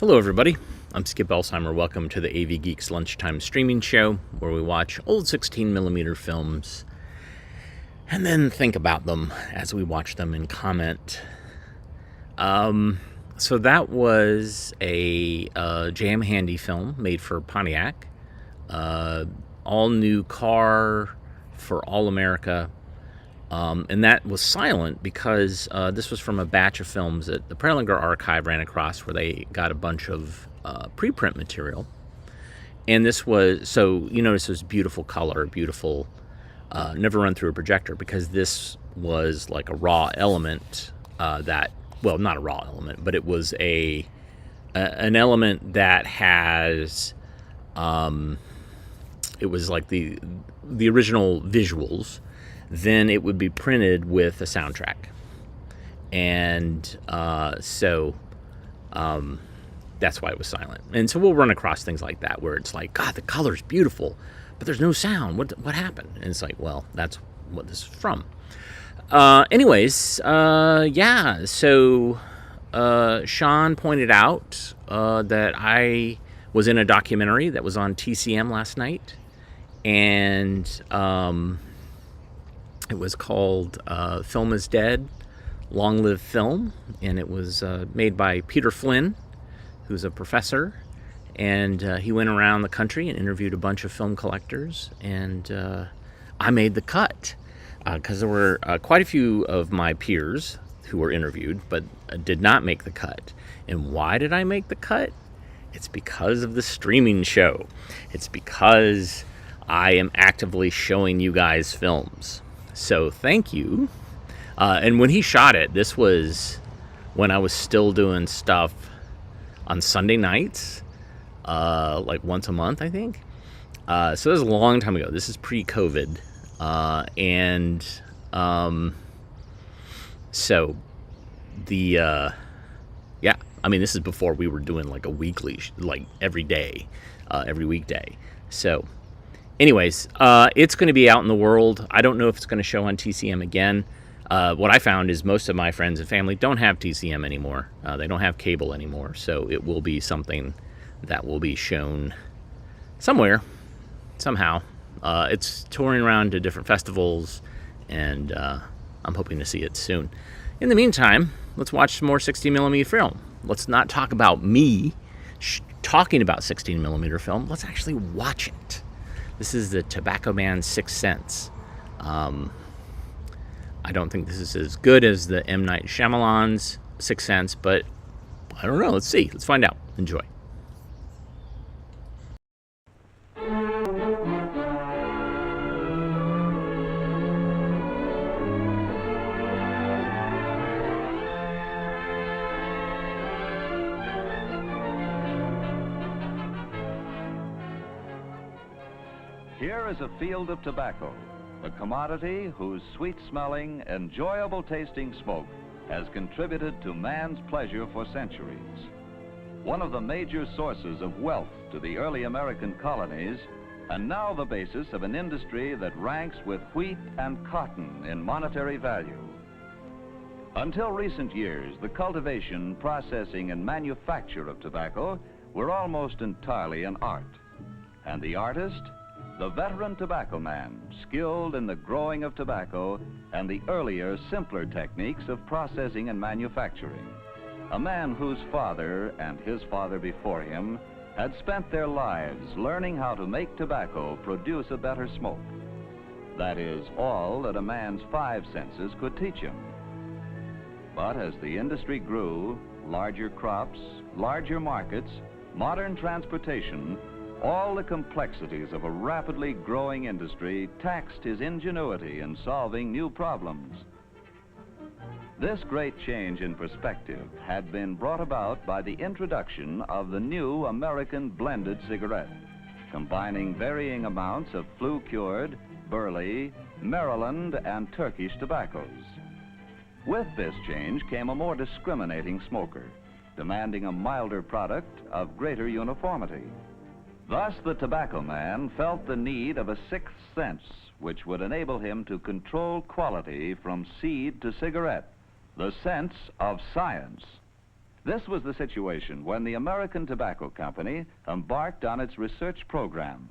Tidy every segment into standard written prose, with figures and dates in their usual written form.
Hello, everybody. I'm Skip Elsheimer. Welcome to the AV Geeks Lunchtime Streaming Show, where we watch old 16mm films and then think about them as we watch them and comment. So that was a Jam Handy film made for Pontiac. All new car for all America. And that was silent because this was from a batch of films that the Prelinger Archive ran across, where they got a bunch of preprint material. And this was, so you notice this beautiful color, beautiful, never run through a projector, because this was like a raw element well, not a raw element, but it was an element that has, it was like the original visuals. Then it would be printed with a soundtrack. And so that's why it was silent. And so we'll run across things like that, where it's like, God, the color's beautiful, but there's no sound. What happened? And it's like, well, that's what this is from. Yeah, so Sean pointed out that I was in a documentary that was on TCM last night. And it was called Film is Dead, Long Live Film, and it was made by Peter Flynn, who's a professor, and he went around the country and interviewed a bunch of film collectors, and I made the cut, because there were quite a few of my peers who were interviewed, but did not make the cut. And why did I make the cut? It's because of the streaming show. It's because I am actively showing you guys films. So thank you. And when he shot it, this was when I was still doing stuff on Sunday nights, like once a month, I think. So this is a long time ago. This is pre-COVID. So yeah, I mean, this is before we were doing like a weekly, like every day, every weekday. So anyways, it's going to be out in the world. I don't know if it's going to show on TCM again. What I found is most of my friends and family don't have TCM anymore. They don't have cable anymore. So it will be something that will be shown somewhere, somehow. It's touring around to different festivals, and I'm hoping to see it soon. In the meantime, let's watch some more 16mm film. Let's not talk about me talking about 16mm film. Let's actually watch it. This is the Tobaccoman Sixth Sense. I don't think this is as good as the M. Night Shyamalan's Sixth Sense, but I don't know. Let's see. Let's find out. Enjoy. Here is a field of tobacco, a commodity whose sweet-smelling, enjoyable-tasting smoke has contributed to man's pleasure for centuries. One of the major sources of wealth to the early American colonies, and now the basis of an industry that ranks with wheat and cotton in monetary value. Until recent years, the cultivation, processing, and manufacture of tobacco were almost entirely an art. And the artist? The veteran tobacco man, skilled in the growing of tobacco and the earlier, simpler techniques of processing and manufacturing. A man whose father and his father before him had spent their lives learning how to make tobacco produce a better smoke. That is all that a man's five senses could teach him. But as the industry grew, larger crops, larger markets, modern transportation, all the complexities of a rapidly growing industry taxed his ingenuity in solving new problems. This great change in perspective had been brought about by the introduction of the new American blended cigarette, combining varying amounts of flue-cured, Burley, Maryland, and Turkish tobaccos. With this change came a more discriminating smoker, demanding a milder product of greater uniformity. Thus, the tobacco man felt the need of a sixth sense, which would enable him to control quality from seed to cigarette, the sense of science. This was the situation when the American Tobacco Company embarked on its research program.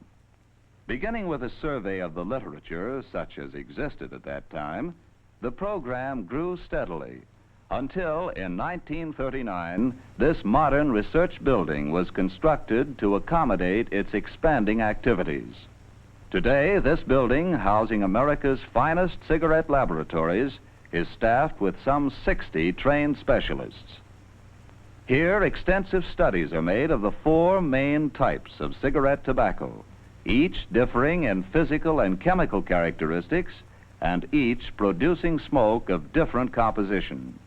Beginning with a survey of the literature, such as existed at that time, the program grew steadily until in 1939, this modern research building was constructed to accommodate its expanding activities. Today, this building, housing America's finest cigarette laboratories, is staffed with some 60 trained specialists. Here, extensive studies are made of the 4 main types of cigarette tobacco, each differing in physical and chemical characteristics, and each producing smoke of different composition.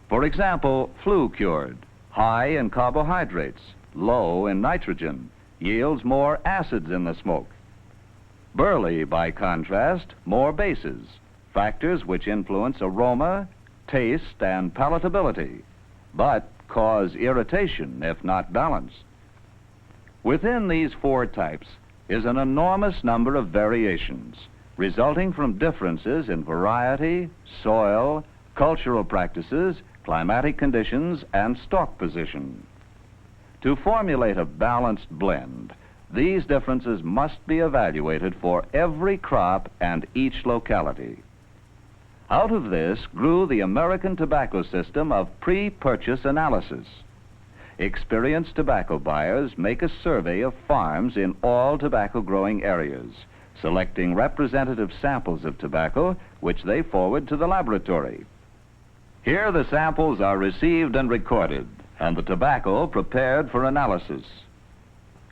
For example, flue-cured, high in carbohydrates, low in nitrogen, yields more acids in the smoke. Burley, by contrast, more bases, factors which influence aroma, taste, and palatability, but cause irritation if not balanced. Within these 4 types is an enormous number of variations, resulting from differences in variety, soil, cultural practices, climatic conditions, and stalk position. To formulate a balanced blend, these differences must be evaluated for every crop and each locality. Out of this grew the American tobacco system of pre-purchase analysis. Experienced tobacco buyers make a survey of farms in all tobacco-growing areas, selecting representative samples of tobacco, which they forward to the laboratory. Here the samples are received and recorded, and the tobacco prepared for analysis.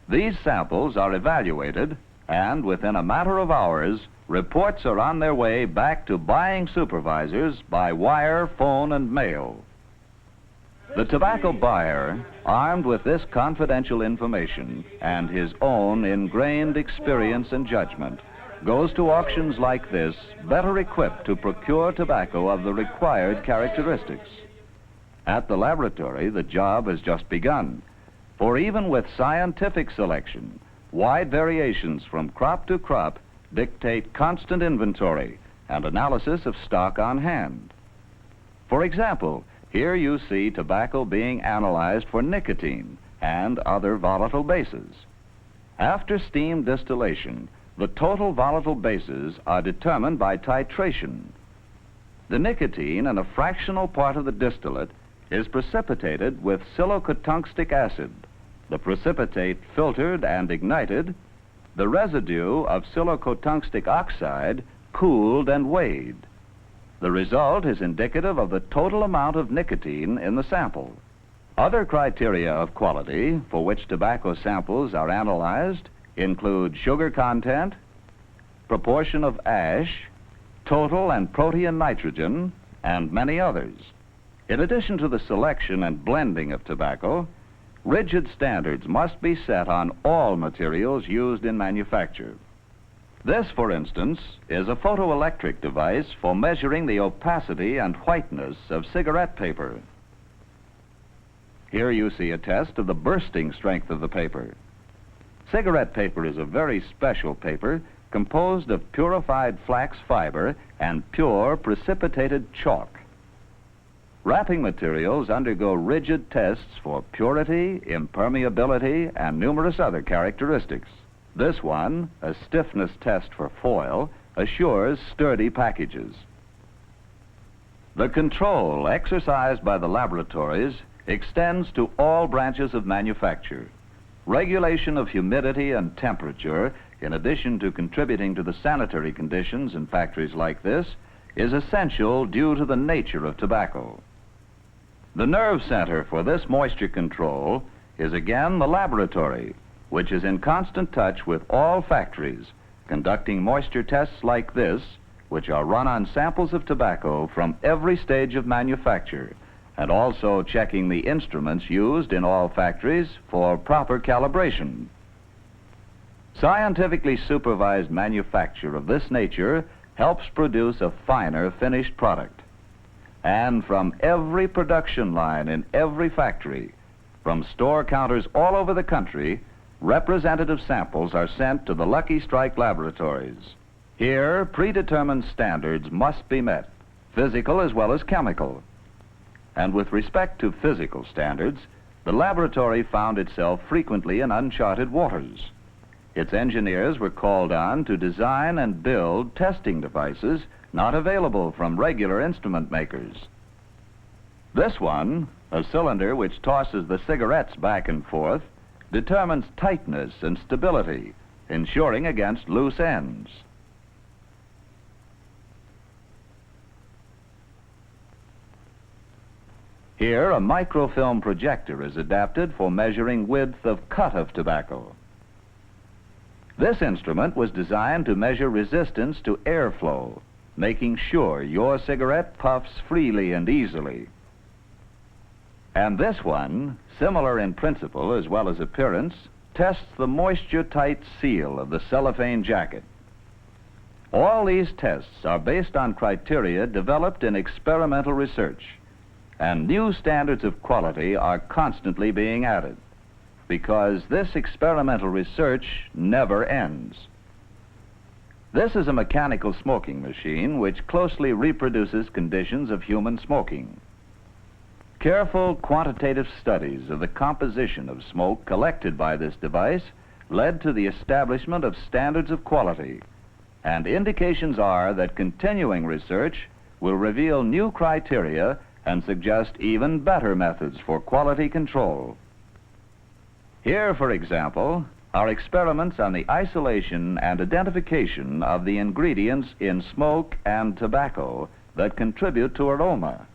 These samples are evaluated, and within a matter of hours, reports are on their way back to buying supervisors by wire, phone, and mail. The tobacco buyer, armed with this confidential information and his own ingrained experience and judgment, goes to auctions like this better equipped to procure tobacco of the required characteristics. At the laboratory, the job has just begun, for even with scientific selection, wide variations from crop to crop dictate constant inventory and analysis of stock on hand. For example, here you see tobacco being analyzed for nicotine and other volatile bases. After steam distillation, the total volatile bases are determined by titration. The nicotine in a fractional part of the distillate is precipitated with silicotungstic acid, the precipitate filtered and ignited, the residue of silicotungstic oxide cooled and weighed. The result is indicative of the total amount of nicotine in the sample. Other criteria of quality for which tobacco samples are analyzed include sugar content, proportion of ash, total and protein nitrogen, and many others. In addition to the selection and blending of tobacco, rigid standards must be set on all materials used in manufacture. This, for instance, is a photoelectric device for measuring the opacity and whiteness of cigarette paper. Here you see a test of the bursting strength of the paper. Cigarette paper is a very special paper composed of purified flax fiber and pure precipitated chalk. Wrapping materials undergo rigid tests for purity, impermeability, and numerous other characteristics. This one, a stiffness test for foil, assures sturdy packages. The control exercised by the laboratories extends to all branches of manufacture. Regulation of humidity and temperature, in addition to contributing to the sanitary conditions in factories like this, is essential due to the nature of tobacco. The nerve center for this moisture control is again the laboratory, which is in constant touch with all factories, conducting moisture tests like this, which are run on samples of tobacco from every stage of manufacture, and also checking the instruments used in all factories for proper calibration. Scientifically supervised manufacture of this nature helps produce a finer finished product. And from every production line in every factory, from store counters all over the country, representative samples are sent to the Lucky Strike laboratories. Here, predetermined standards must be met, physical as well as chemical. And with respect to physical standards, the laboratory found itself frequently in uncharted waters. Its engineers were called on to design and build testing devices not available from regular instrument makers. This one, a cylinder which tosses the cigarettes back and forth, determines tightness and stability, ensuring against loose ends. Here, a microfilm projector is adapted for measuring width of cut of tobacco. This instrument was designed to measure resistance to airflow, making sure your cigarette puffs freely and easily. And this one, similar in principle as well as appearance, tests the moisture-tight seal of the cellophane jacket. All these tests are based on criteria developed in experimental research, and new standards of quality are constantly being added, because this experimental research never ends. This is a mechanical smoking machine which closely reproduces conditions of human smoking. Careful quantitative studies of the composition of smoke collected by this device led to the establishment of standards of quality, and indications are that continuing research will reveal new criteria and suggest even better methods for quality control. Here, for example, are experiments on the isolation and identification of the ingredients in smoke and tobacco that contribute to aroma.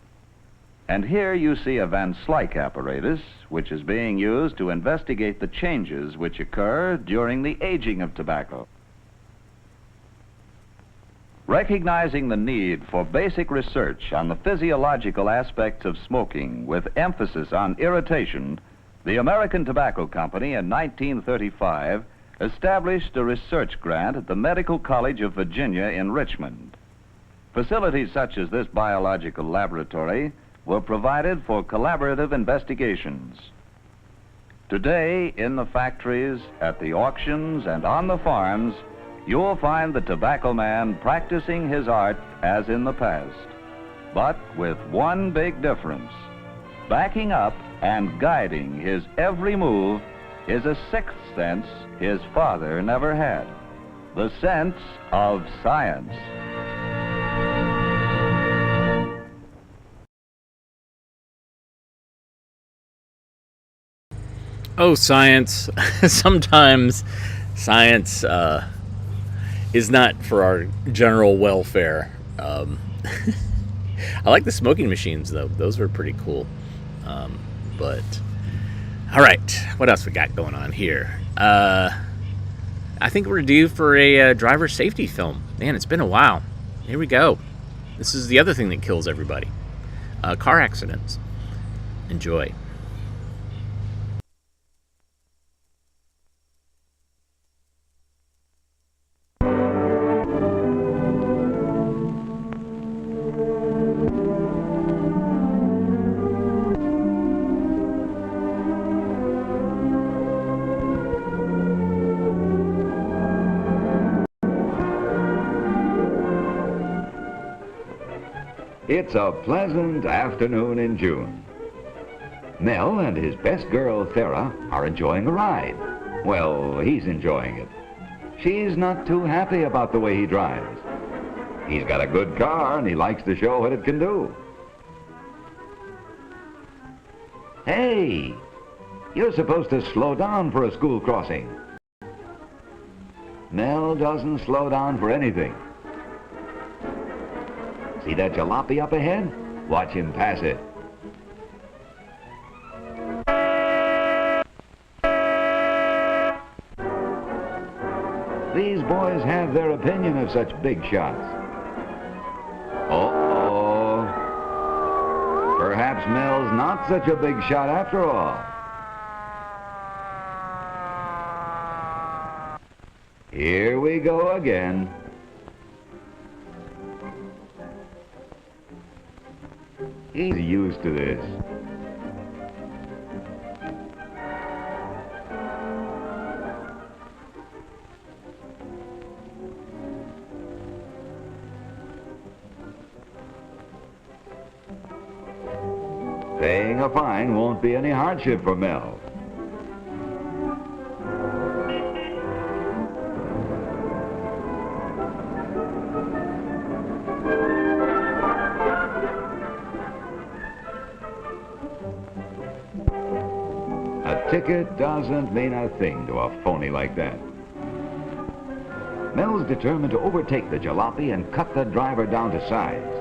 And here you see a Van Slyke apparatus, which is being used to investigate the changes which occur during the aging of tobacco. Recognizing the need for basic research on the physiological aspects of smoking with emphasis on irritation, the American Tobacco Company in 1935 established a research grant at the Medical College of Virginia in Richmond. Facilities such as this biological laboratory were provided for collaborative investigations. Today, in the factories, at the auctions, and on the farms, you'll find the Tobaccoman practicing his art as in the past, but with one big difference. Backing up and guiding his every move is a sixth sense his father never had, the sense of science. Oh, science. Sometimes science is not for our general welfare. I like the smoking machines, though. Those were pretty cool. But, all right, what else we got going on here? I think we're due for a driver safety film. Man, it's been a while. Here we go. This is the other thing that kills everybody. Car accidents. Enjoy. It's a pleasant afternoon in June. Mel and his best girl, Thera, are enjoying a ride. Well, he's enjoying it. She's not too happy about the way he drives. He's got a good car and he likes to show what it can do. Hey, you're supposed to slow down for a school crossing. Mel doesn't slow down for anything. See that jalopy up ahead? Watch him pass it. These boys have their opinion of such big shots. Uh-oh. Perhaps Mel's not such a big shot after all. Here we go again. He's used to this. paying a fine won't be any hardship for Mel. A ticket doesn't mean a thing to a phony like that. Mel's determined to overtake the jalopy and cut the driver down to size.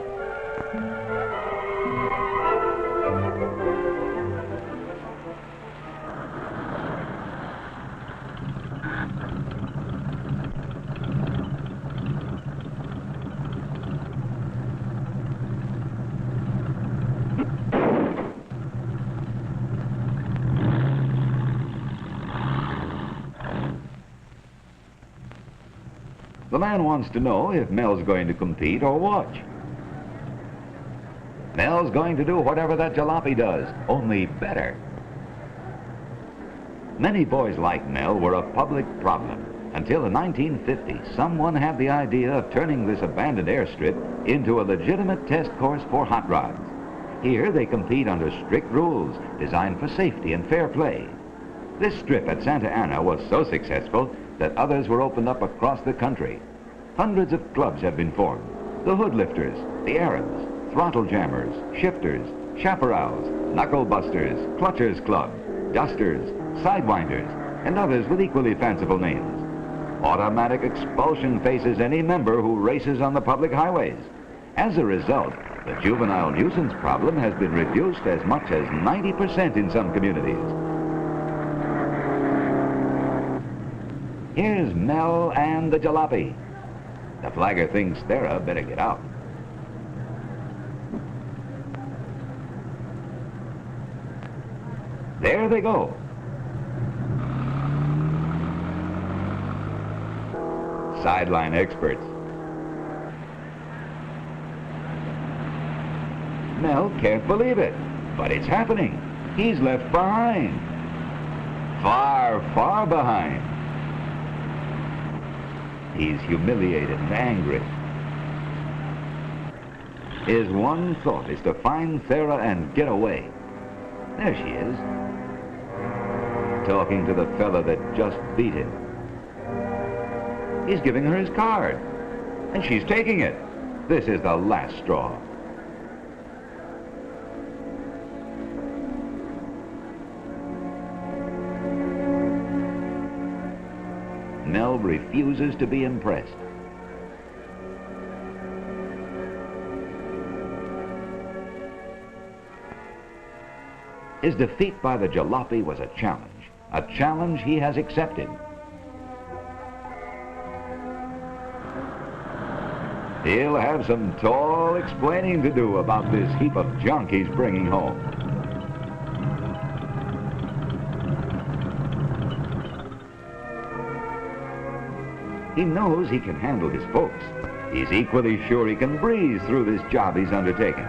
The man wants to know if Mel's going to compete or watch. Mel's going to do whatever that jalopy does, only better. Many boys like Mel were a public problem until in 1950 someone had the idea of turning this abandoned airstrip into a legitimate test course for hot rods. Here they compete under strict rules designed for safety and fair play. This strip at Santa Ana was so successful that others were opened up across the country. Hundreds of clubs have been formed. The Hoodlifters, the Arabs, Throttle Jammers, Shifters, Chaparrals, Knuckle Busters, Clutchers Club, Dusters, Sidewinders, and others with equally fanciful names. Automatic expulsion faces any member who races on the public highways. As a result, the juvenile nuisance problem has been reduced as much as 90% in some communities. Here's Mel and the jalopy. The flagger thinks Thera better get out. There they go. Sideline experts. Mel can't believe it, but it's happening. He's left behind. Far, far behind. He's humiliated and angry. His one thought is to find Thera and get away. There she is, talking to the fella that just beat him. He's giving her his card, and she's taking it. This is the last straw. Mel refuses to be impressed. His defeat by the jalopy was a challenge he has accepted. He'll have some tall explaining to do about this heap of junk he's bringing home. He knows he can handle his folks. He's equally sure he can breeze through this job he's undertaken.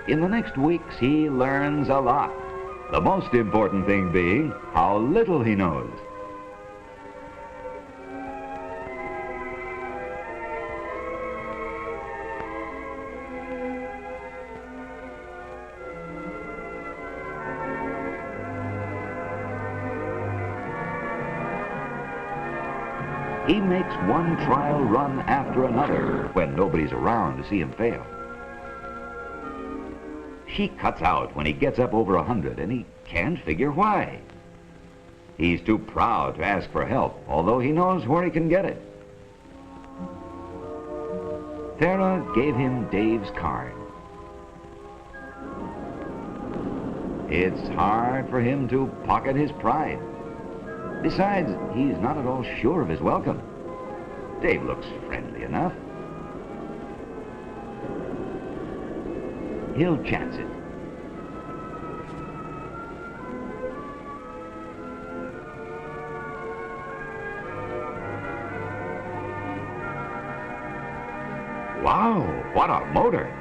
In the next weeks, he learns a lot. The most important thing being how little he knows. He makes one trial run after another when nobody's around to see him fail. She cuts out when he gets up over 100, and he can't figure why. He's too proud to ask for help, although he knows where he can get it. Thera gave him Dave's card. It's hard for him to pocket his pride. Besides, he's not at all sure of his welcome. Dave looks friendly enough. He'll chance it. Wow, what a motor!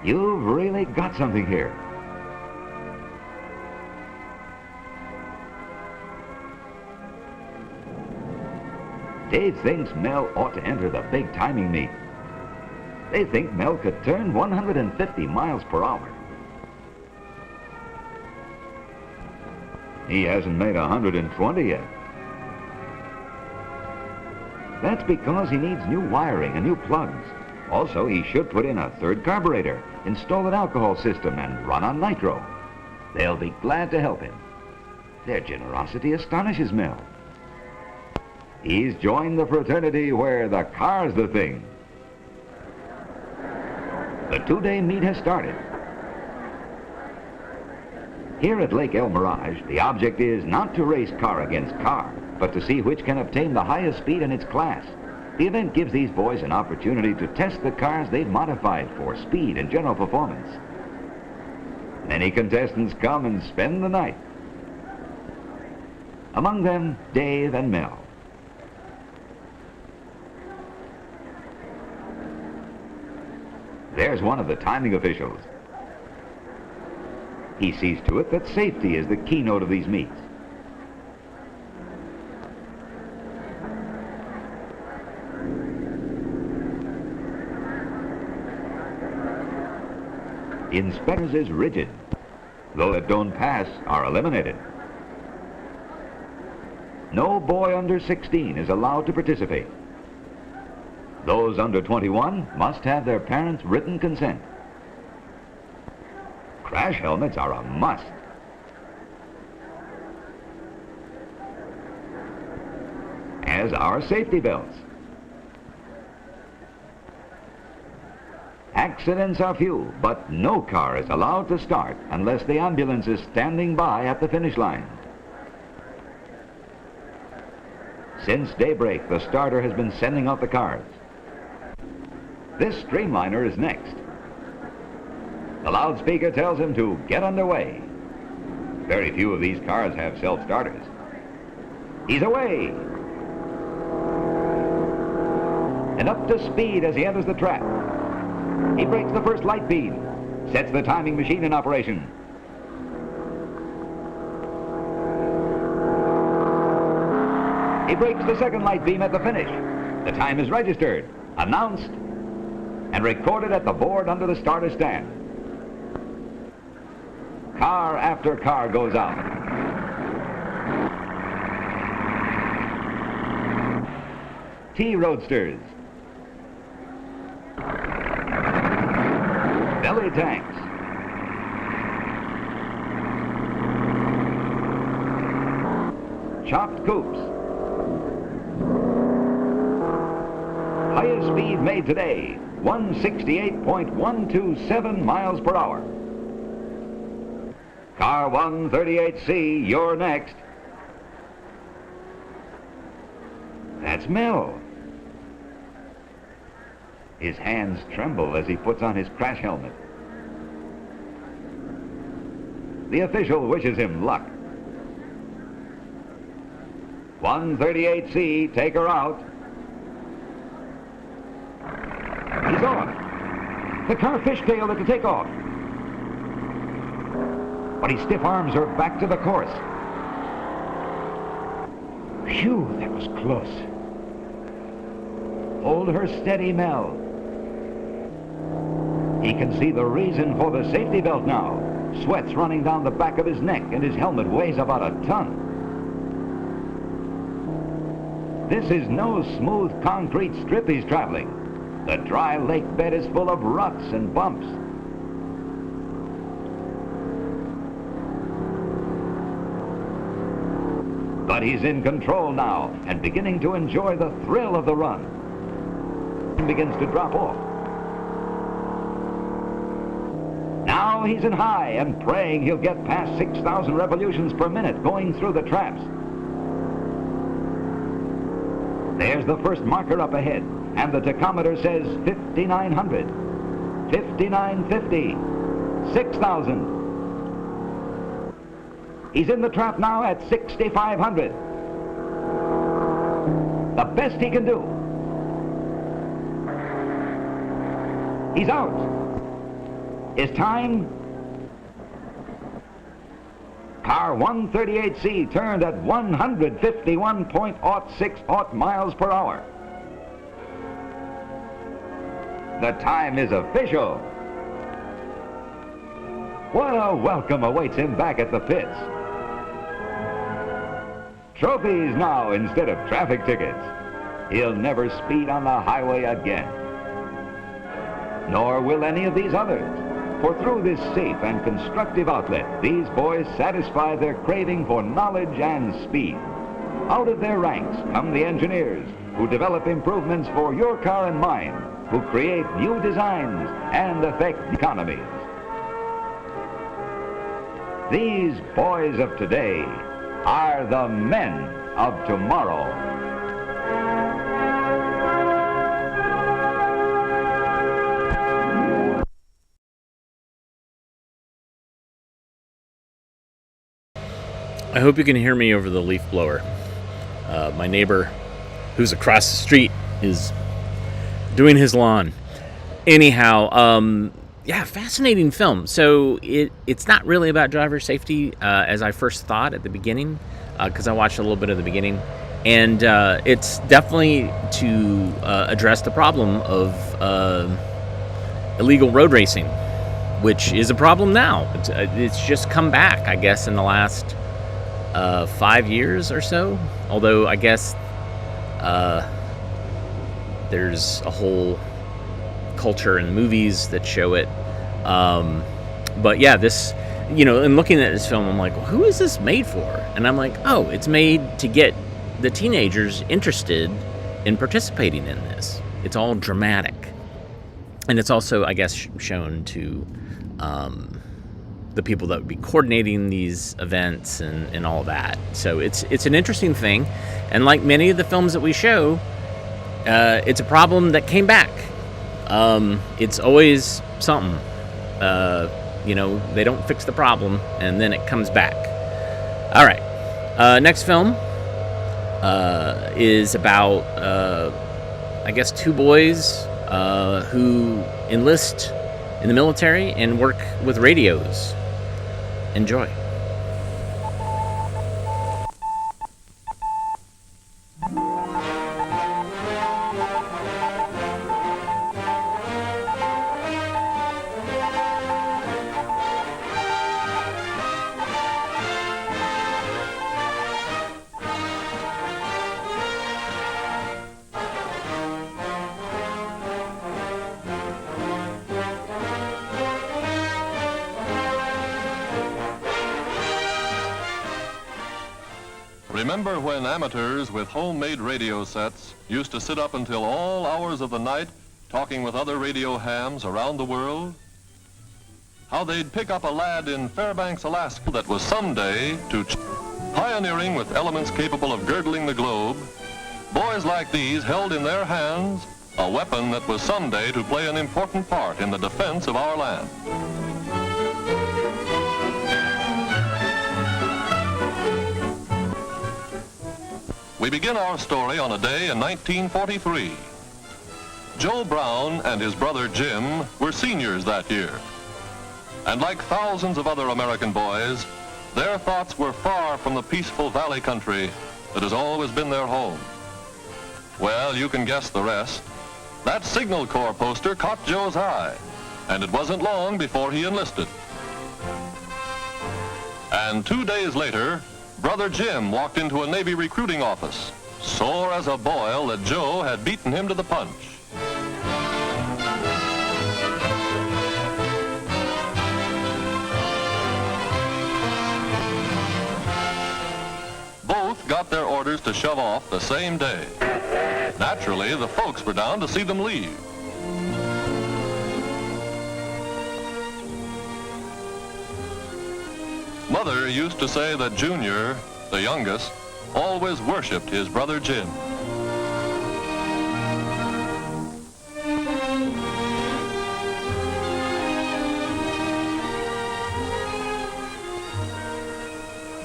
You've really got something here. Dave thinks Mel ought to enter the big timing meet. They think Mel could turn 150 miles per hour. He hasn't made 120 yet. That's because he needs new wiring and new plugs. Also, he should put in a third carburetor, install an alcohol system, and run on nitro. They'll be glad to help him. Their generosity astonishes Mel. He's joined the fraternity where the car's the thing. The two-day meet has started. Here at Lake El Mirage, the object is not to race car against car, but to see which can obtain the highest speed in its class. The event gives these boys an opportunity to test the cars they've modified for speed and general performance. Many contestants come and spend the night. Among them, Dave and Mel. There's one of the timing officials. He sees to it that safety is the keynote of these meets. The inspectors is rigid. Those that don't pass are eliminated. No boy under 16 is allowed to participate. Those under 21 must have their parents' written consent. Crash helmets are a must. As are safety belts. Accidents are few, but no car is allowed to start unless the ambulance is standing by at the finish line. Since daybreak, the starter has been sending out the cars. This streamliner is next. The loudspeaker tells him to get underway. Very few of these cars have self-starters. He's away! And up to speed as he enters the trap. He breaks the first light beam, sets the timing machine in operation. He breaks the second light beam at the finish. The time is registered, announced, and recorded at the board under the starter stand. Car after car goes out. T-Roadsters. Belly tanks. Chopped coupes. Highest speed made today, 168.127 miles per hour. Car 138C, you're next. That's Mel. His hands tremble as he puts on his crash helmet. The official wishes him luck. 138C, take her out. He's on. The car fishtailed at the takeoff. But he stiff arms her back to the course. Phew, that was close. Hold her steady, Mel. He can see the reason for the safety belt now. Sweat's running down the back of his neck and his helmet weighs about a ton. This is no smooth concrete strip he's traveling. The dry lake bed is full of ruts and bumps. But he's in control now and beginning to enjoy the thrill of the run. He begins to drop off. Now he's in high and praying he'll get past 6,000 revolutions per minute going through the traps. There's the first marker up ahead, and the tachometer says 5,900, 5,950, 6,000. He's in the trap now at 6,500. The best he can do. He's out. His time, Car 138C turned at 151.06 miles per hour. The time is official. What a welcome awaits him back at the pits. Trophies now instead of traffic tickets. He'll never speed on the highway again. Nor will any of these others. For through this safe and constructive outlet, these boys satisfy their craving for knowledge and speed. Out of their ranks come the engineers who develop improvements for your car and mine, who create new designs and affect economies. These boys of today are the men of tomorrow. I hope you can hear me over the leaf blower. My neighbor, who's across the street, is doing his lawn. Anyhow, yeah, fascinating film. So it's not really about driver safety as I first thought at the beginning, because I watched a little bit of the beginning. And it's definitely to address the problem of illegal road racing, which is a problem now. It's just come back, I guess, in the last 5 years or so. Although I guess there's a whole culture in movies that show it. But yeah, this, in looking at this film, I'm like, well, who is this made for? And I'm like, oh, it's made to get the teenagers interested in participating in this. It's all dramatic. And it's also, I guess, shown to the people that would be coordinating these events and all that. So it's an interesting thing. And like many of the films that we show, it's a problem that came back. It's always something. They don't fix the problem, and then it comes back. All right. Next film is about, I guess, two boys who enlist in the military and work with radios. Enjoy. Remember when amateurs with homemade radio sets used to sit up until all hours of the night talking with other radio hams around the world? How they'd pick up a lad in Fairbanks, Alaska that was someday to pioneering with elements capable of girdling the globe. Boys like these held in their hands a weapon that was someday to play an important part in the defense of our land. We begin our story on a day in 1943. Joe Brown and his brother Jim were seniors that year. And like thousands of other American boys, their thoughts were far from the peaceful valley country that has always been their home. Well, you can guess the rest. That Signal Corps poster caught Joe's eye, and it wasn't long before he enlisted. And 2 days later, Brother Jim walked into a Navy recruiting office, sore as a boil that Joe had beaten him to the punch. Both got their orders to shove off the same day. Naturally, the folks were down to see them leave. Mother used to say that Junior, the youngest, always worshipped his brother Jim.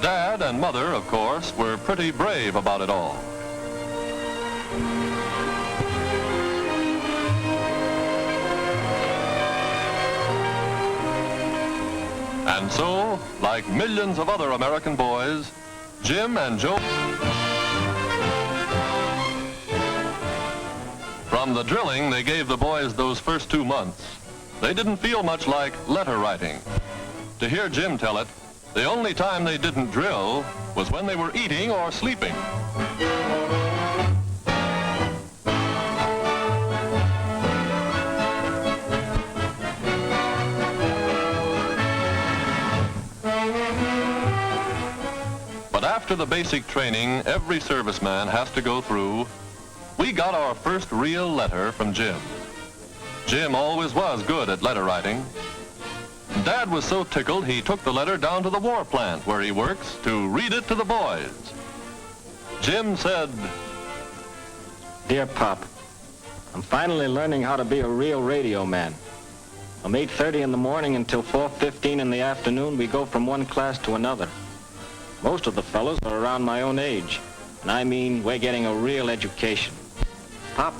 Dad and Mother, of course, were pretty brave about it all. And so, like millions of other American boys, Jim and Joe... From the drilling they gave the boys those first 2 months, they didn't feel much like letter writing. To hear Jim tell it, the only time they didn't drill was when they were eating or sleeping. But after the basic training every serviceman has to go through, we got our first real letter from Jim. Jim always was good at letter writing. Dad was so tickled he took the letter down to the war plant where he works to read it to the boys. Jim said, "Dear Pop, I'm finally learning how to be a real radio man. From 8:30 in the morning until 4:15 in the afternoon, we go from one class to another. Most of the fellows are around my own age, and I mean we're getting a real education. Pop,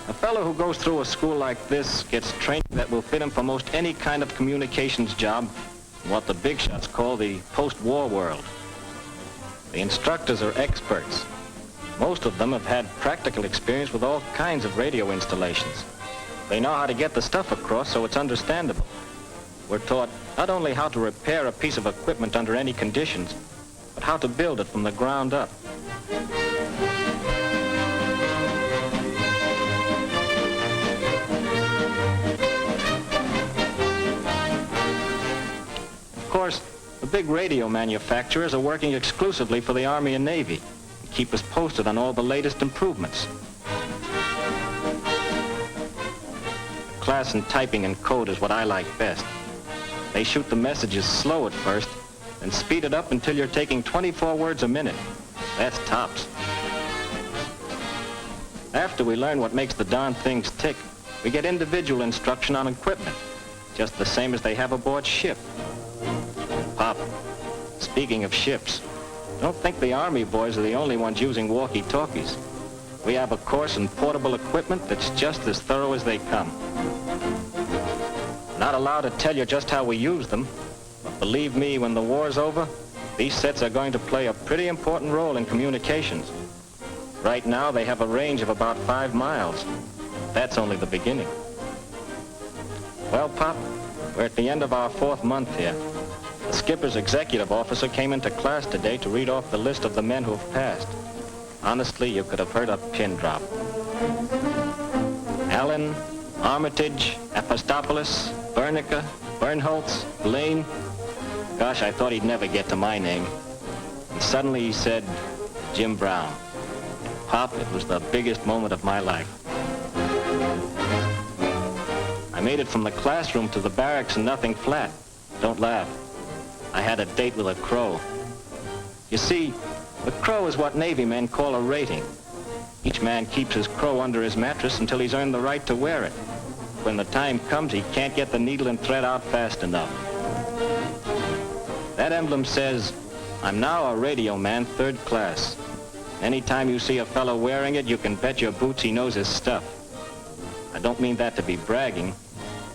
a fellow who goes through a school like this gets training that will fit him for most any kind of communications job in what the big shots call the post-war world. The instructors are experts. Most of them have had practical experience with all kinds of radio installations. They know how to get the stuff across so it's understandable. We're taught not only how to repair a piece of equipment under any conditions, but how to build it from the ground up. Of course, the big radio manufacturers are working exclusively for the Army and Navy and keep us posted on all the latest improvements. The class in typing and code is what I like best. They shoot the messages slow at first, then speed it up until you're taking 24 words a minute. That's tops. After we learn what makes the darn things tick, we get individual instruction on equipment, just the same as they have aboard ship. Pop, speaking of ships, don't think the Army boys are the only ones using walkie-talkies. We have a course in portable equipment that's just as thorough as they come. Not allowed to tell you just how we use them, but believe me, when the war's over, these sets are going to play a pretty important role in communications. Right now, they have a range of about 5 miles. That's only the beginning. Well, Pop, we're at the end of our 4th month here. The skipper's executive officer came into class today to read off the list of the men who have passed. Honestly, you could have heard a pin drop. Allen, Armitage, Apostopoulos, Bernica, Bernholtz, Blaine. Gosh, I thought he'd never get to my name. And suddenly he said, Jim Brown. And Pop, it was the biggest moment of my life. I made it from the classroom to the barracks and nothing flat. Don't laugh. I had a date with a crow. You see, the crow is what Navy men call a rating. Each man keeps his crow under his mattress until he's earned the right to wear it. When the time comes, he can't get the needle and thread out fast enough. That emblem says, I'm now a radio man 3rd class. Anytime you see a fellow wearing it, you can bet your boots he knows his stuff. I don't mean that to be bragging,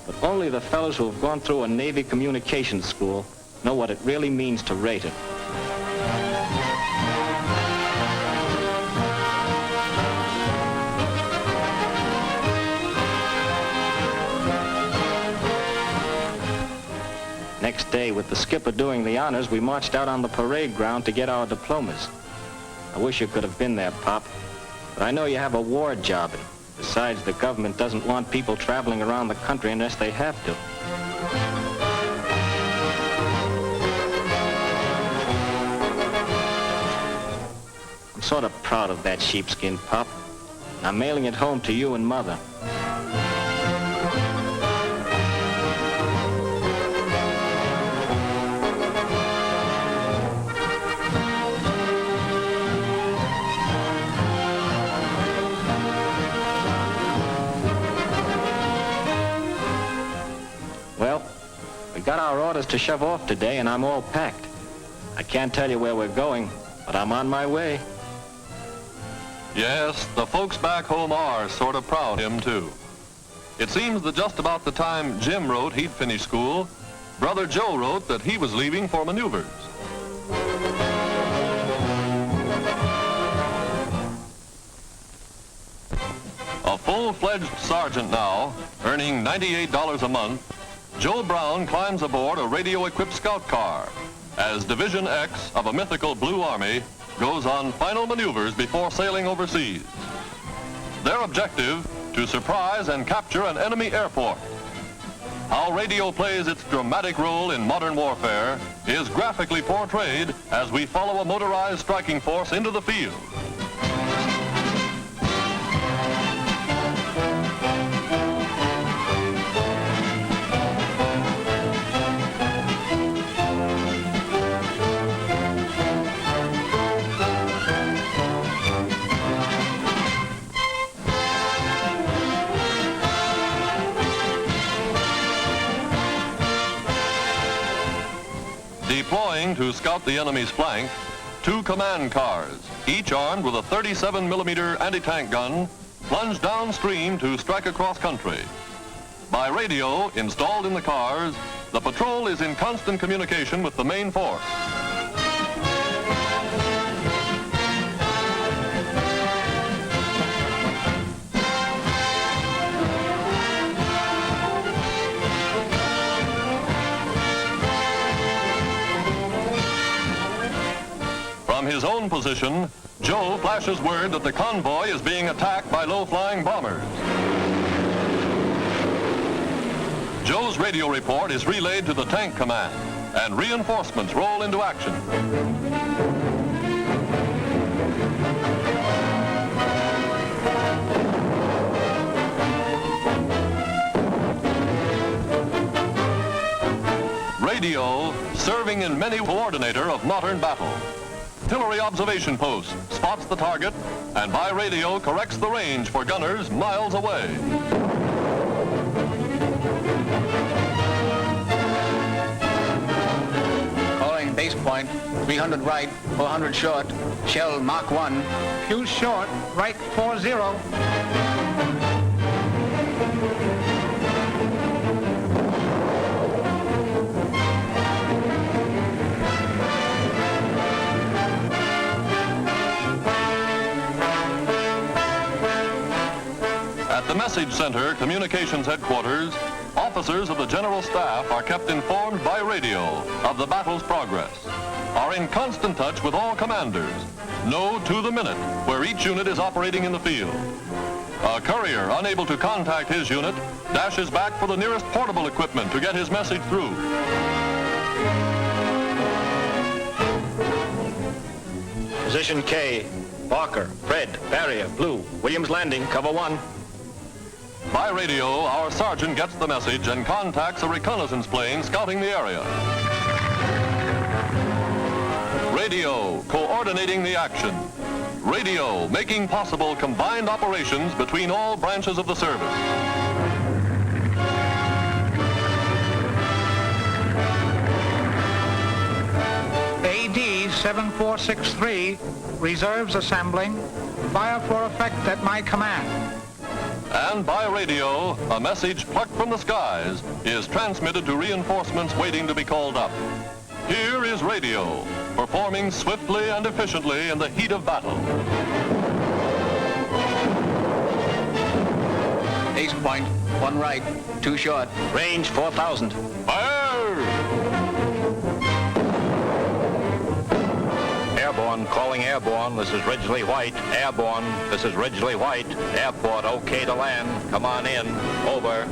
but only the fellows who have gone through a Navy communications school know what it really means to rate it. Next day, with the skipper doing the honors, we marched out on the parade ground to get our diplomas. I wish you could have been there, Pop, but I know you have a war job, and besides, the government doesn't want people traveling around the country unless they have to. I'm sort of proud of that sheepskin, Pop. I'm mailing it home to you and Mother. Well, we got our orders to shove off today, and I'm all packed. I can't tell you where we're going, but I'm on my way. Yes, the folks back home are sort of proud of him, too. It seems that just about the time Jim wrote he'd finished school, Brother Joe wrote that he was leaving for maneuvers. A full-fledged sergeant now, earning $98 a month, Joe Brown climbs aboard a radio-equipped scout car as Division X of a mythical Blue Army goes on final maneuvers before sailing overseas. Their objective, to surprise and capture an enemy airport. How radio plays its dramatic role in modern warfare is graphically portrayed as we follow a motorized striking force into the field. Deploying to scout the enemy's flank, 2 command cars, each armed with a 37mm anti-tank gun, plunge downstream to strike across country. By radio installed in the cars, the patrol is in constant communication with the main force. From his own position, Joe flashes word that the convoy is being attacked by low-flying bombers. Joe's radio report is relayed to the tank command, and reinforcements roll into action. Radio, serving in many coordinator of modern battle. Artillery observation post spots the target and by radio corrects the range for gunners miles away. Calling base point, 300 right, 400 short, shell Mach 1. Fuse short, right 40. At the message center, communications headquarters, officers of the General Staff are kept informed by radio of the battle's progress, are in constant touch with all commanders, know to the minute where each unit is operating in the field. A courier unable to contact his unit dashes back for the nearest portable equipment to get his message through. Position K, Barker, red, barrier, blue, Williams Landing, cover 1. By radio, our sergeant gets the message and contacts a reconnaissance plane scouting the area. Radio, coordinating the action. Radio, making possible combined operations between all branches of the service. AD 7463, reserves assembling. Fire for effect at my command. And by radio, a message plucked from the skies is transmitted to reinforcements waiting to be called up. Here is radio, performing swiftly and efficiently in the heat of battle. Base point, 1 right, 2 short. Range 4,000. Fire! Airborne, calling airborne. This is Ridgely White. Airborne, this is Ridgely White. Airport, okay to land. Come on in. Over.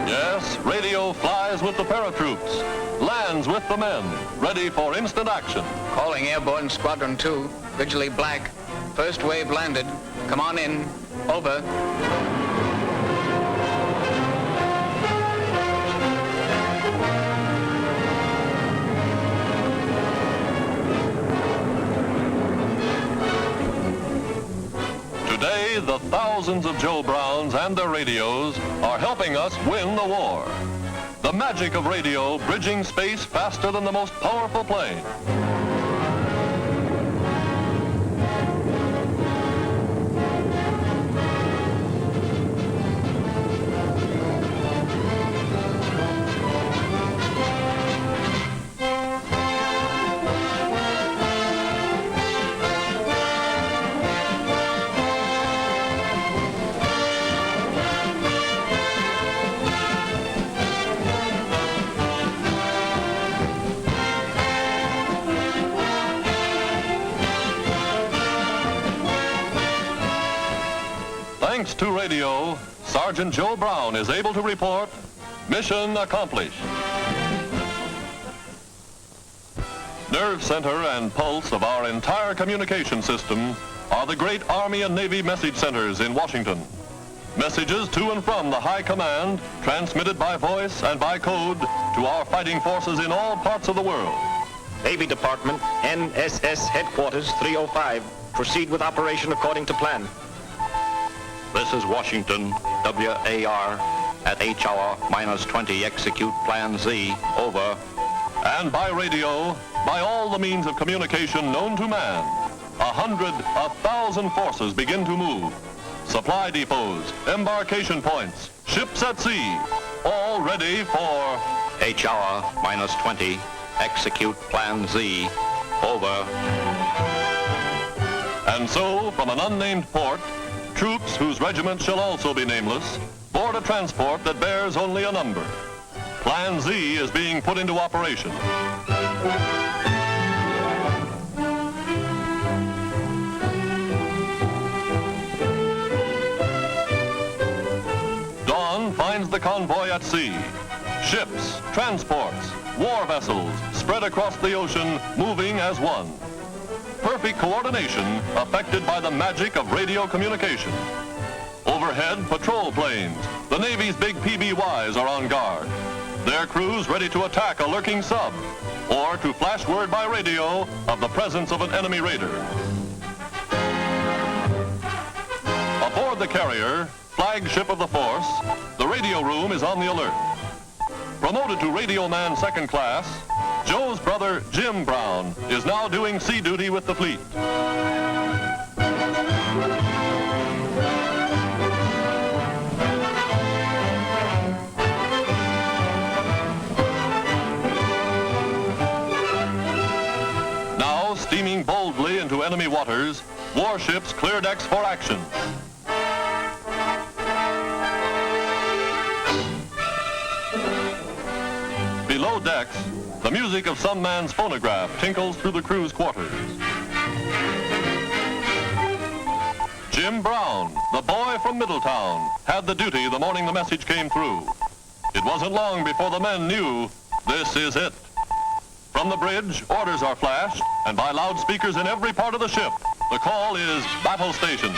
Yes, radio flies with the paratroops, lands with the men, ready for instant action. Calling airborne squadron 2, Ridgely Black. First wave landed. Come on in. Over. Today, the thousands of Joe Browns and their radios are helping us win the war. The magic of radio bridging space faster than the most powerful plane. Thanks to radio, Sergeant Joe Brown is able to report, mission accomplished. Nerve center and pulse of our entire communication system are the great Army and Navy message centers in Washington. Messages to and from the High Command, transmitted by voice and by code to our fighting forces in all parts of the world. Navy Department, NSS Headquarters 305. Proceed with operation according to plan. This is Washington, WAR, at H hour -20, execute Plan Z, over. And by radio, by all the means of communication known to man, 100, 1,000 forces begin to move. Supply depots, embarkation points, ships at sea, all ready for H hour -20, execute Plan Z, over. And so, from an unnamed port, troops whose regiment shall also be nameless board a transport that bears only a number. Plan Z is being put into operation. Dawn finds the convoy at sea. Ships, transports, war vessels spread across the ocean, moving as one. Perfect coordination affected by the magic of radio communication. Overhead, patrol planes. The Navy's big PBYs are on guard. Their crews ready to attack a lurking sub or to flash word by radio of the presence of an enemy raider. Aboard the carrier, flagship of the force, the radio room is on the alert. Promoted to Radio Man Second Class, Joe's brother, Jim Brown, is now doing sea duty with the fleet. Now, steaming boldly into enemy waters, warships clear decks for action. Below decks, the music of some man's phonograph tinkles through the crew's quarters. Jim Brown, the boy from Middletown, had the duty the morning the message came through. It wasn't long before the men knew, this is it. From the bridge, orders are flashed, and by loudspeakers in every part of the ship, the call is battle station.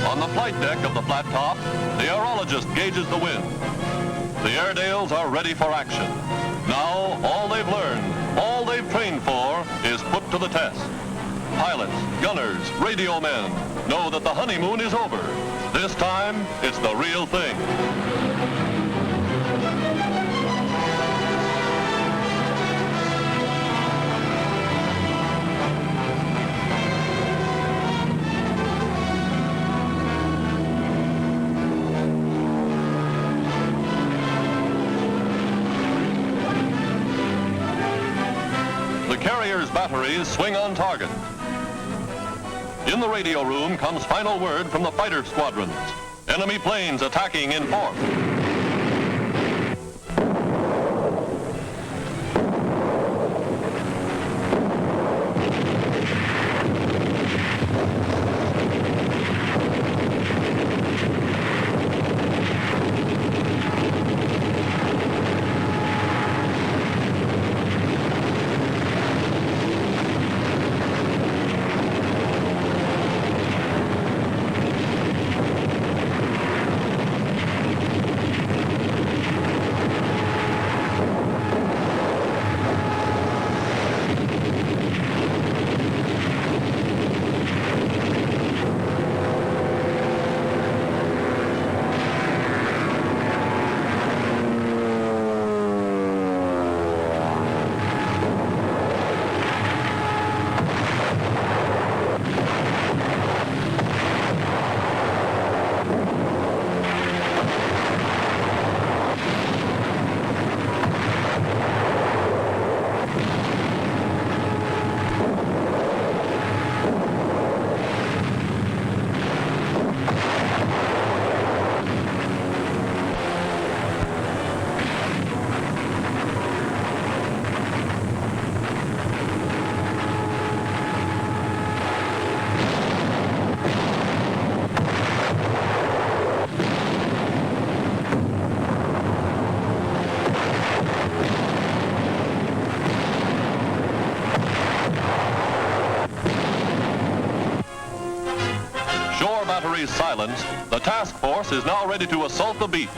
On the flight deck of the flat top, the aerologist gauges the wind. The Airedales are ready for action. Now, all they've learned, all they've trained for, is put to the test. Pilots, gunners, radio men know that the honeymoon is over. This time, it's the real thing. The carrier's batteries swing on target. In the radio room comes final word from the fighter squadrons. Enemy planes attacking in force. batteries silenced, the task force is now ready to assault the beach.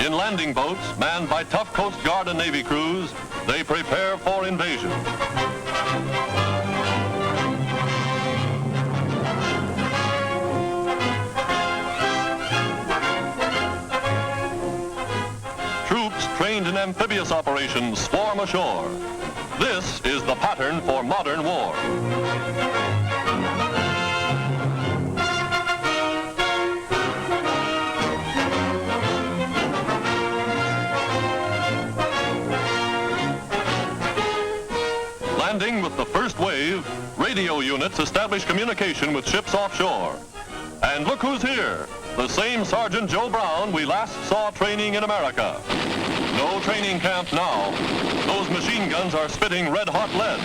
In landing boats, manned by tough Coast Guard and Navy crews, they prepare for invasion. Troops trained in amphibious operations swarm ashore. This is the pattern for modern war. Landing with the first wave, radio units establish communication with ships offshore. And look who's here, the same Sergeant Joe Brown we last saw training in America. No training camp now. Those machine guns are spitting red-hot lead.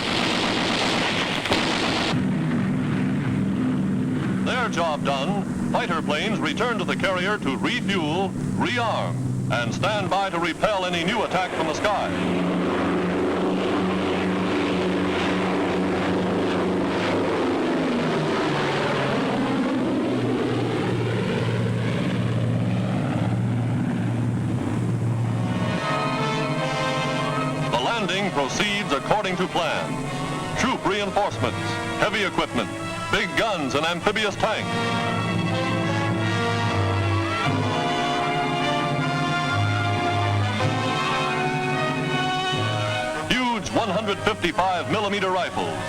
Their job done, fighter planes return to the carrier to refuel, rearm, and stand by to repel any new attack from the sky. Landing proceeds according to plan. Troop reinforcements, heavy equipment, big guns, and amphibious tanks. Huge 155mm rifles,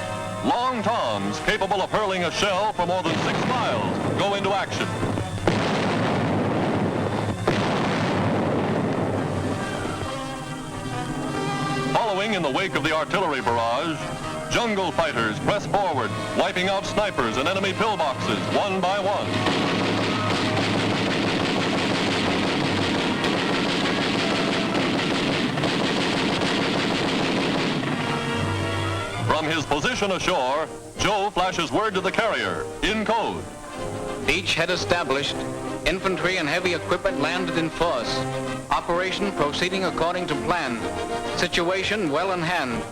long toms capable of hurling a shell for more than 6 miles, go into action. Following in the wake of the artillery barrage, jungle fighters press forward, wiping out snipers and enemy pillboxes one by one. From his position ashore, Joe flashes word to the carrier, in code. Beachhead established. Infantry and heavy equipment landed in force. Operation proceeding according to plan. Situation well in hand.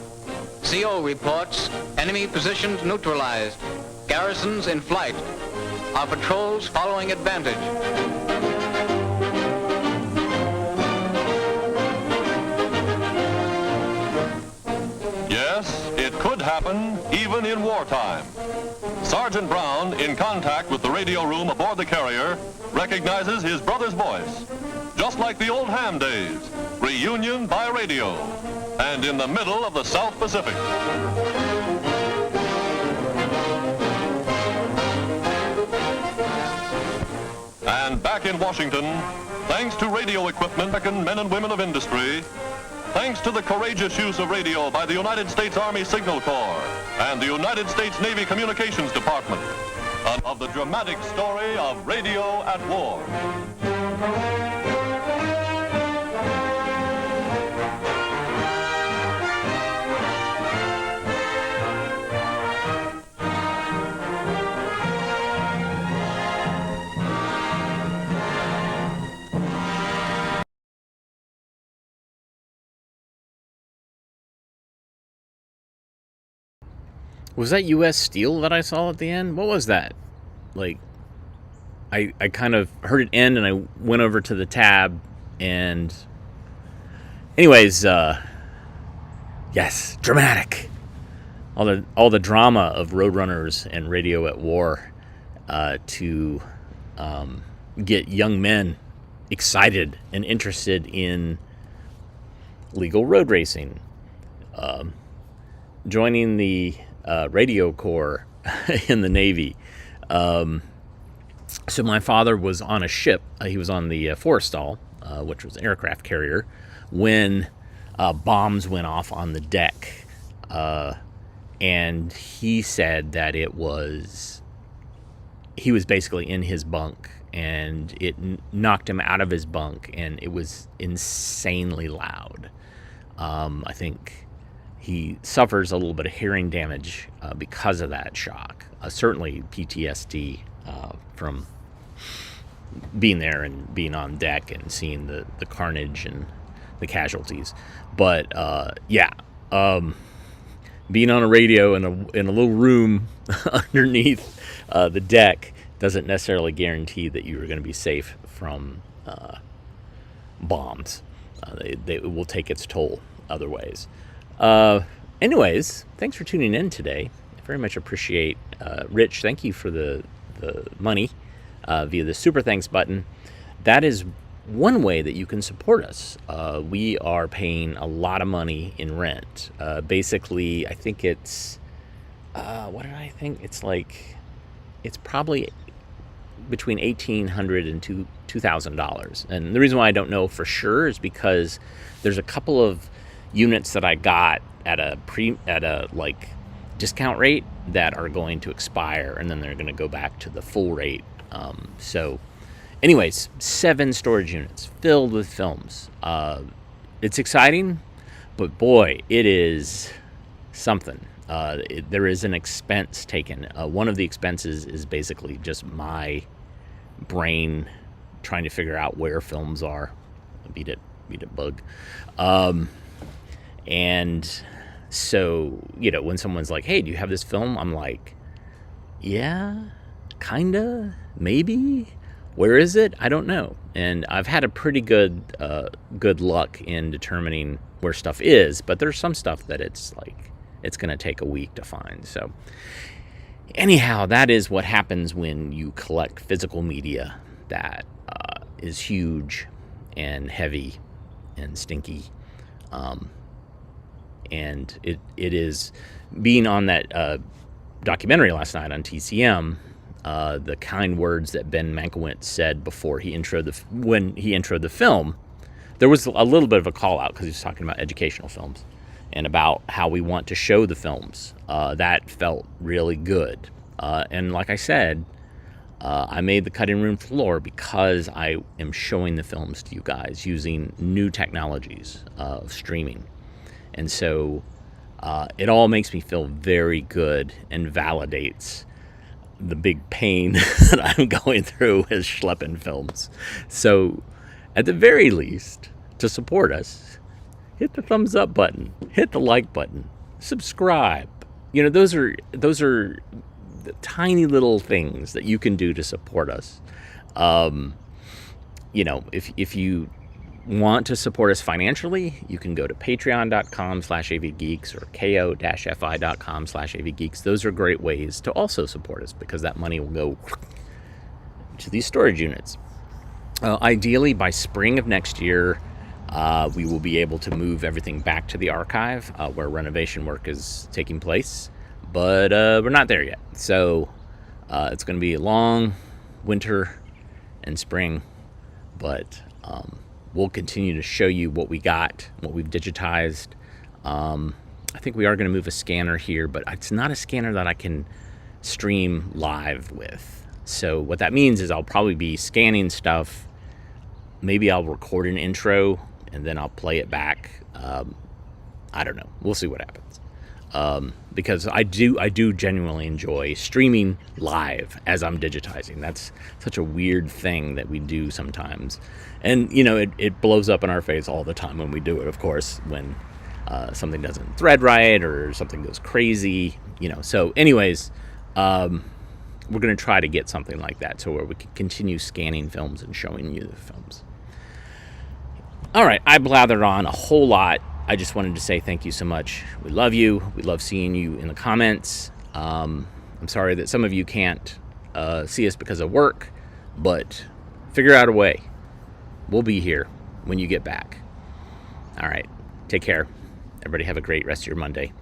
CO reports, enemy positions neutralized. Garrisons in flight. Our patrols following advantage. Yes, it could happen even in wartime. Sergeant Brown, in contact with the radio room aboard the carrier, recognizes his brother's voice. Just like the old ham days, reunion by radio, and in the middle of the South Pacific. And back in Washington, thanks to radio equipment, American men and women of industry, thanks to the courageous use of radio by the United States Army Signal Corps and the United States Navy Communications Department, of the dramatic story of radio at war. Was that U.S. Steel that I saw at the end? What was that? Like, I kind of heard it end and I went over to the tab and... Anyways, yes, dramatic. All the drama of Roadrunners and Radio at War to get young men excited and interested in legal road racing. Joining the radio corps in the Navy. So my father was on a ship. He was on the Forrestal, which was an aircraft carrier, when bombs went off on the deck. And he said that he was basically in his bunk, and it knocked him out of his bunk, and it was insanely loud. I think he suffers a little bit of hearing damage because of that shock. Certainly PTSD from being there and being on deck and seeing the carnage and the casualties. But being on a radio in a little room underneath the deck doesn't necessarily guarantee that you are going to be safe from bombs. It will take its toll other ways. Anyways, thanks for tuning in today. I very much appreciate Rich. Thank you for the money via the super thanks button. That is one way that you can support us. We are paying a lot of money in rent. Basically, I think it's what did I think? It's probably between $1,800 and $2,000. And the reason why I don't know for sure is because there's a couple of units that I got at a discount rate that are going to expire, and then they're going to go back to the full rate. So anyways, 7 storage units filled with films. It's exciting, but boy, it is something. There is an expense taken. One of the expenses is basically just my brain trying to figure out where films are. Beat it, bug. And so, when someone's like, hey, do you have this film? I'm like, yeah, kinda, maybe. Where is it? I don't know. And I've had a pretty good luck in determining where stuff is, but there's some stuff that it's going to take a week to find. So anyhow, that is what happens when you collect physical media that is huge and heavy and stinky. And it is being on that documentary last night on TCM. The kind words that Ben Mankiewicz said before when he introed the film, there was a little bit of a call out because he was talking about educational films and about how we want to show the films. That felt really good. And like I said, I made the cutting room floor because I am showing the films to you guys using new technologies of streaming. And so it all makes me feel very good and validates the big pain that I'm going through with schlepping films. So at the very least, to support us, hit the thumbs up button, hit the like button, subscribe. Those are the tiny little things that you can do to support us. If you want to support us financially, you can go to patreon.com/avgeeks or ko-fi.com/avgeeks. Those are great ways to also support us because that money will go to these storage units. Ideally, by spring of next year, we will be able to move everything back to the archive where renovation work is taking place. But we're not there yet. So it's going to be a long winter and spring. But we'll continue to show you what we got, what we've digitized. I think we are going to move a scanner here, but it's not a scanner that I can stream live with. So what that means is I'll probably be scanning stuff. Maybe I'll record an intro and then I'll play it back. I don't know. We'll see what happens. Because I do genuinely enjoy streaming live as I'm digitizing. That's such a weird thing that we do sometimes. And, it blows up in our face all the time when we do it, of course, when something doesn't thread right or something goes crazy, So anyways, we're going to try to get something like that so where we can continue scanning films and showing you the films. All right, I blathered on a whole lot. I just wanted to say thank you so much. We love you. We love seeing you in the comments. I'm sorry that some of you can't see us because of work, but figure out a way. We'll be here when you get back. All right. Take care. Everybody have a great rest of your Monday.